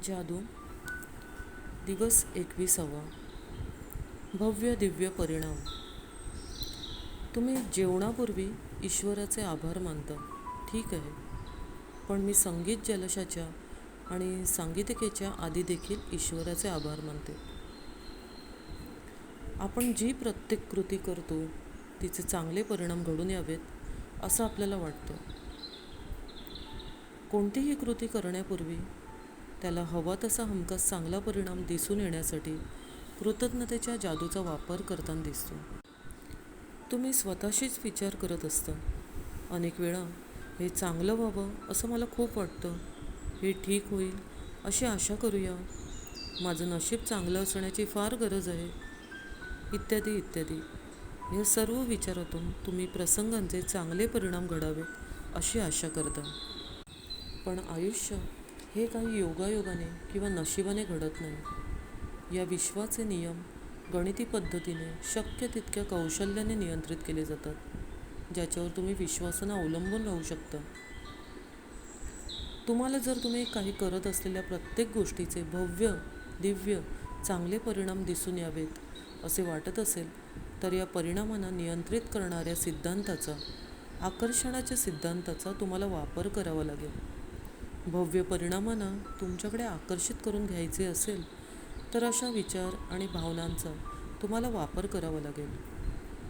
जादू दिवस 21वा. भव्य दिव्य परिणाम. तुम्ही जेवणापूर्वी ईश्वराचे आभार मानता, ठीक आहे, पण मी संगीत जलशाच्या आणि सांगीतिकेच्या आधी देखील ईश्वराचे आभार मानते. आपण जी प्रत्येक कृती करतो तिचे चांगले परिणाम घडून यावेत असं आपल्याला वाटतं. कोणतीही कृती करण्यापूर्वी त्याला हवा तसा हमखास चांगला परिणाम दिसून येण्यासाठी कृतज्ञतेच्या जादूचा वापर करताना दिसतो. तुम्ही स्वतःशीच विचार करत असता, अनेक वेळा हे चांगलं व्हावं असं मला खूप वाटतं, हे ठीक होईल अशी आशा करूया, माझं नशीब चांगलं असण्याची फार गरज आहे, इत्यादी इत्यादी. या सर्व विचारातून तुम्ही प्रसंगांचे चांगले परिणाम घडावेत अशी आशा करता. पण आयुष्य हे काही योगायोगाने किंवा नशिबाने घडत नाही. या विश्वाचे नियम गणिती पद्धतीने शक्य तितक्या कौशल्याने नियंत्रित केले जातात, ज्याच्यावर तुम्ही विश्वासाने अवलंबून राहू शकता. तुम्हाला जर तुम्ही काही करत असलेल्या प्रत्येक गोष्टीचे भव्य दिव्य चांगले परिणाम दिसून यावेत असे वाटत असेल, तर या परिणामांना नियंत्रित करणाऱ्या सिद्धांताचा, आकर्षणाच्या सिद्धांताचा तुम्हाला वापर करावा लागेल. भव्य परिणामांना तुमच्याकडे आकर्षित करून घ्यायचे असेल तर अशा विचार आणि भावनांचा तुम्हाला वापर करावा लागेल.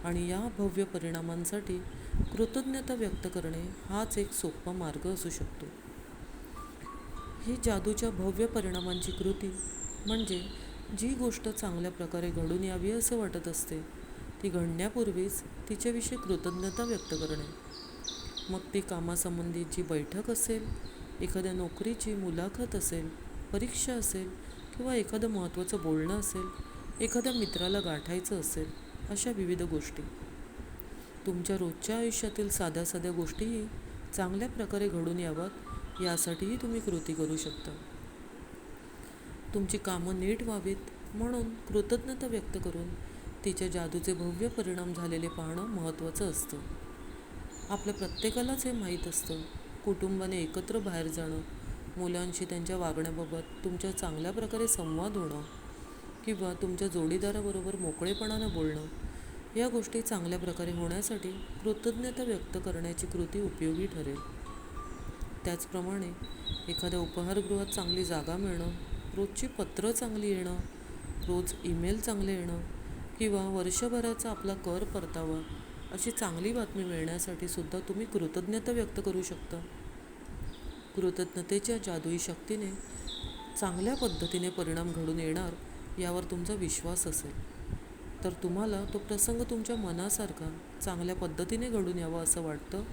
आणि या भव्य परिणामांसाठी कृतज्ञता व्यक्त करणे हाच एक सोपा मार्ग असू शकतो. ही जादूच्या भव्य परिणामांची कृती म्हणजे जी गोष्ट चांगल्या प्रकारे घडून यावी असं वाटत असते ती घडण्यापूर्वीच तिच्याविषयी कृतज्ञता व्यक्त करणे. मग ती कामासंबंधीची बैठक असेल, एखाद्या नोकरीची मुलाखत असेल, परीक्षा असेल किंवा एखादं महत्त्वाचं बोलणं असेल, एखाद्या मित्राला गाठायचं असेल, अशा विविध गोष्टी. तुमच्या रोजच्या आयुष्यातील साध्या साध्या गोष्टीही चांगल्या प्रकारे घडून याव्यात यासाठीही तुम्ही कृती करू शकता. तुमची कामं नीट व्हावीत म्हणून कृतज्ञता व्यक्त करून तिच्या जादूचे भव्य परिणाम झालेले पाहणं महत्त्वाचं असतं. आपल्या प्रत्येकालाच हे माहीत असतं, कुटुंबाने एकत्र बाहेर जाणं, मुलांशी त्यांच्या वागण्याबाबत तुमच्या चांगल्या प्रकारे संवाद होणं किंवा तुमच्या जोडीदाराबरोबर मोकळेपणानं बोलणं, या गोष्टी चांगल्या प्रकारे होण्यासाठी कृतज्ञता व्यक्त करण्याची कृती उपयोगी ठरेल. त्याचप्रमाणे एखाद्या उपहारगृहात चांगली जागा मिळणं, रोजची पत्रं चांगली येणं, रोज ईमेल चांगले येणं किंवा वर्षभराचा आपला कर परतावा अशी चांगली बातमी मिळण्यासाठी सुद्धा तुम्ही कृतज्ञता व्यक्त करू शकता. कृतज्ञतेच्या जादुई शक्तीने चांगल्या पद्धतीने परिणाम घडून येणार यावर तुमचा विश्वास असेल तर तुम्हाला तो प्रसंग तुमच्या मनासारखा चांगल्या पद्धतीने घडून यावा असं वाटतं.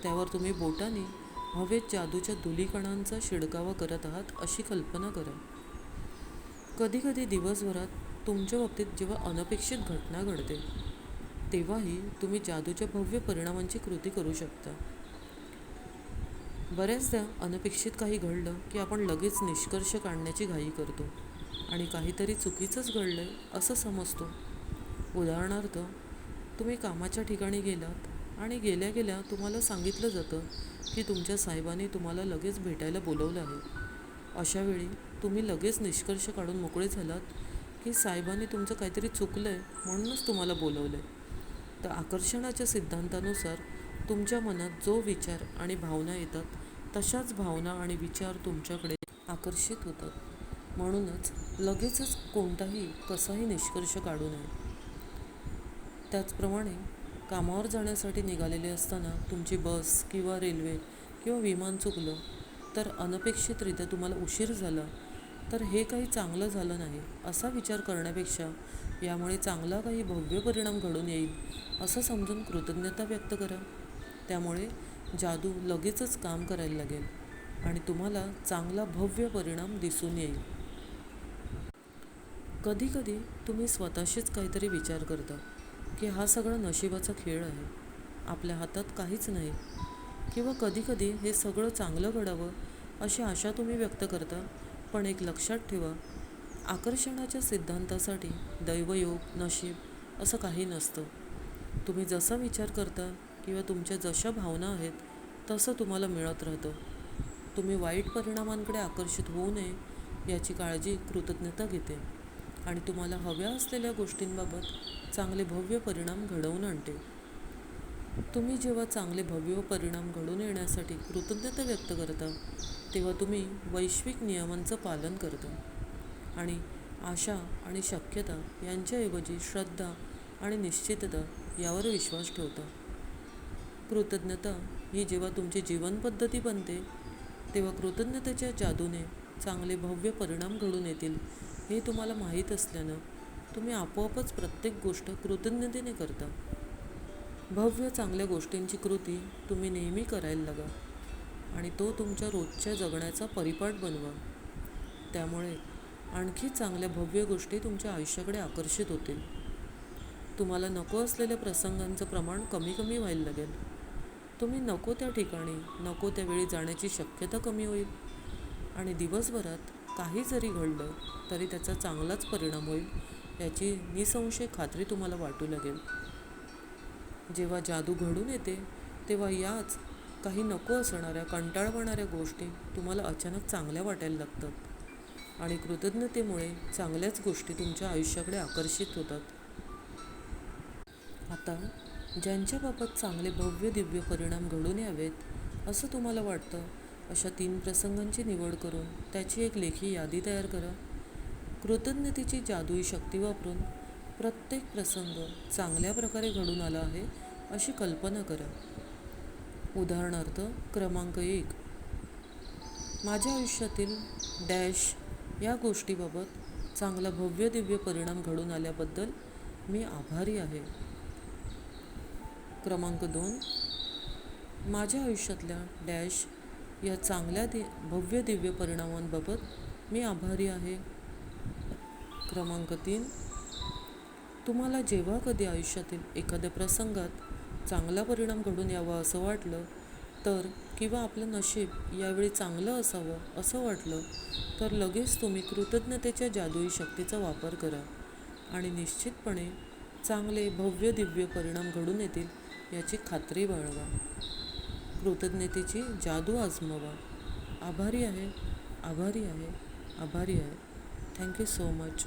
त्यावर तुम्ही बोटाने हवेत जादूच्या धुलीकणांचा शिडकावा करत आहात अशी कल्पना करा. कधीकधी दिवसभरात तुमच्या बाबतीत जेव्हा अनपेक्षित घटना घडते तेव्हाही तुम्ही जादूच्या भव्य परिणामांची कृती करू शकता. बऱ्याचदा अनपेक्षित काही घडलं की आपण लगेच निष्कर्ष काढण्याची घाई करतो आणि काहीतरी चुकीचंच घडलं आहे असं समजतो. उदाहरणार्थ, तुम्ही कामाच्या ठिकाणी गेलात आणि गेल्या गेल्या तुम्हाला सांगितलं जातं की तुमच्या साहेबांनी तुम्हाला लगेच भेटायला बोलवलं आहे. अशावेळी तुम्ही लगेच निष्कर्ष काढून मोकळे झालात की साहेबांनी तुमचं काहीतरी चुकलं आहे म्हणूनच तुम्हाला बोलवलं आहे. तर आकर्षणाच्या सिद्धांतानुसार तुमच्या मनात जो विचार आणि भावना येतात तशाच भावना आणि विचार तुमच्याकडे आकर्षित होतात. म्हणूनच लगेचच कोणताही कसाही निष्कर्ष काढू नये. त्याचप्रमाणे कामावर जाण्यासाठी निघालेले असताना तुमची बस किंवा रेल्वे किंवा विमान चुकलं तर अनपेक्षितरित्या तुम्हाला उशीर झाला तर हे काही चांगलं झालं नाही असा विचार करण्यापेक्षा यामुळे चांगला काही भव्य परिणाम घडून येईल असं समजून कृतज्ञता व्यक्त करा. त्यामुळे जादू लगेचच काम करायला लागेल आणि तुम्हाला चांगला भव्य परिणाम दिसून येईल. कधीकधी तुम्ही स्वतःशीच काहीतरी विचार करता की हा सगळा नशिबाचा खेळ आहे, आपल्या हातात काहीच नाही. किंवा कधीकधी हे सगळं चांगलं घडावं अशी आशा तुम्ही व्यक्त करता. पण एक लक्षात ठेवा, आकर्षणाच्या सिद्धांतासाठी दैवयोग नशीब असं काही नसतं. तुम्ही जसा विचार करता किंवा तुमच्या जशा भावना आहेत तसं तुम्हाला मिळत राहतं. तुम्ही वाईट परिणामांकडे आकर्षित होऊ नये याची काळजी कृतज्ञता घेते आणि तुम्हाला हव्या असलेल्या गोष्टींबाबत चांगले भव्य परिणाम घडवून आणते. तुम्ही जेव्हा चांगले भव्य परिणाम घडून येण्यासाठी कृतज्ञता व्यक्त करता, तेव्हा तुम्ही वैश्विक नियमांचं पालन करता आणि आशा आणि शक्यता यांच्याऐवजी श्रद्धा आणि निश्चितता यावर विश्वास ठेवता. कृतज्ञता ही जेव्हा तुमची जीवनपद्धती बनते, तेव्हा कृतज्ञतेच्या जादूने चांगले भव्य परिणाम घडून येतील हे तुम्हाला माहीत असल्यानं तुम्ही आपोआपच प्रत्येक गोष्ट कृतज्ञतेने करता. भव्य चांगल्या गोष्टींची कृती तुम्ही नेहमी करायला लागा आणि तो तुमच्या रोजच्या जगण्याचा परिपाठ बनवा. त्यामुळे आणखी चांगल्या भव्य गोष्टी तुमच्या आयुष्याकडे आकर्षित होतील. तुम्हाला नको असलेल्या प्रसंगांचं प्रमाण कमी कमी व्हायला लागेल. तुम्ही नको त्या ठिकाणी नको त्यावेळी जाण्याची शक्यता कमी होईल आणि दिवसभरात काही जरी घडलं तरी त्याचा चांगलाच परिणाम होईल याची निसंशय खात्री तुम्हाला वाटू लागेल. जेव्हा जादू घडून येते तेव्हा याच काही नको असणाऱ्या कंटाळवणाऱ्या गोष्टी तुम्हाला अचानक चांगल्या वाटायला लागतात आणि कृतज्ञतेमुळे चांगल्याच गोष्टी तुमच्या आयुष्याकडे आकर्षित होतात. आता ज्यांच्याबाबत चांगले भव्य दिव्य परिणाम घडून यावेत असं तुम्हाला वाटतं, अशा 3 प्रसंगांची निवड करून त्याची एक लेखी यादी तयार करा. कृतज्ञतेची जादुई शक्ती वापरून प्रत्येक प्रसंग चांगल्या प्रकारे घडून आला आहे अशी कल्पना करा. उदाहरणार्थ, क्रमांक 1, माझ्या आयुष्यातील डॅश या गोष्टीबाबत चांगला भव्य दिव्य परिणाम घडून आल्याबद्दल मी आभारी आहे. क्रमांक 2, माझ्या आयुष्यातल्या डॅश या चांगल्या भव्य दिव्य परिणामांबाबत मी आभारी आहे. क्रमांक 3, तुम्हाला जेव्हा कधी आयुष्यातील एखाद्या प्रसंगात चांगला परिणाम घडून यावा असं वाटलं तर किंवा आपलं नशीब यावेळी चांगलं असावं असं वाटलं तर लगेच तुम्ही कृतज्ञतेच्या जादुई शक्तीचा वापर करा आणि निश्चितपणे चांगले भव्य दिव्य परिणाम घडून येतील याची खात्री बाळगा. कृतज्ञतेची जादू आजमावा. आभारी आहे, आभारी आहे, आभारी आहे. Thank you so much.